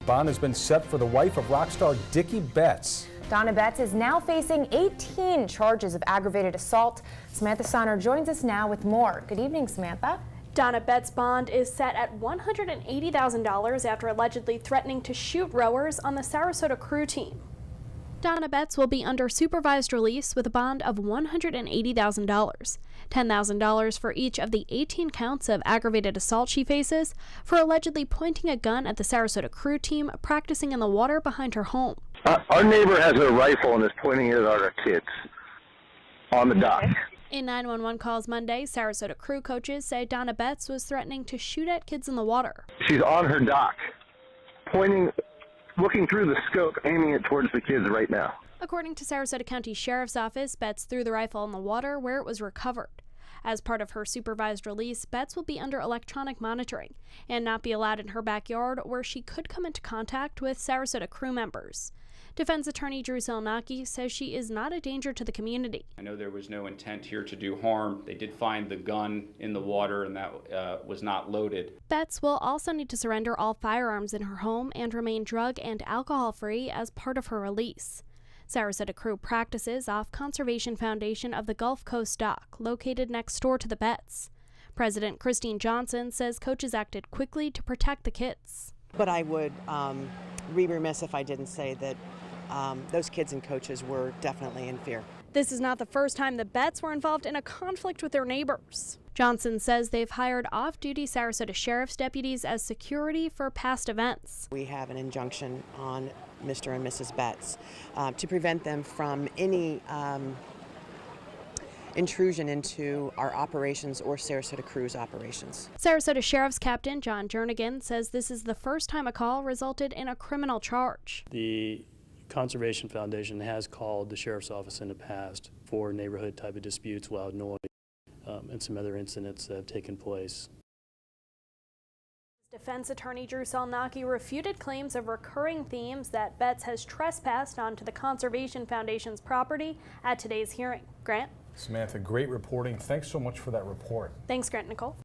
Bond has been set for the wife of rock star Dickie Betts. Donna Betts is now facing 18 charges of aggravated assault. Samantha Sonner joins us now with more. Good evening, Samantha. Donna Betts' bond is set at $180,000 after allegedly threatening to shoot rowers on the Sarasota crew team. Donna Betts will be under supervised release with a bond of $180,000, $10,000 for each of the 18 counts of aggravated assault she faces for allegedly pointing a gun at the Sarasota crew team practicing in the water behind her home. Our neighbor has a rifle and is pointing it at our kids on the dock. In 911 calls Monday, Sarasota crew coaches say Donna Betts was threatening to shoot at kids in the water. She's on her dock, looking through the scope, aiming it towards the kids right now. According to Sarasota County Sheriff's Office, Betts threw the rifle in the water where it was recovered. As part of her supervised release, Betts will be under electronic monitoring and not be allowed in her backyard where she could come into contact with Sarasota crew members. Defense attorney Drew Selnacki says she is not a danger to the community. I know there was no intent here to do harm. They did find the gun in the water and that was not loaded. Betts will also need to surrender all firearms in her home and remain drug and alcohol free as part of her release. Sarasota crew practices off Conservation Foundation of the Gulf Coast dock, located next door to the Betts. President Christine Johnson says coaches acted quickly to protect the kids. But I would be remiss if I didn't say that those kids and coaches were definitely in fear. This is not the first time the Betts were involved in a conflict with their neighbors. Johnson says they've hired off-duty Sarasota Sheriff's deputies as security for past events. We have an injunction on Mr. and Mrs. Betts to prevent them from any intrusion into our operations or Sarasota Crew's operations. Sarasota Sheriff's Captain John Jernigan says this is the first time a call resulted in a criminal charge. The Conservation Foundation has called the Sheriff's Office in the past for neighborhood type of disputes, loud noise, and some other incidents that have taken place. Defense attorney Drew Selnacki refuted claims of recurring themes that Betts has trespassed onto the Conservation Foundation's property at today's hearing. Grant? Samantha, great reporting. Thanks so much for that report. Thanks, Grant. Nicole?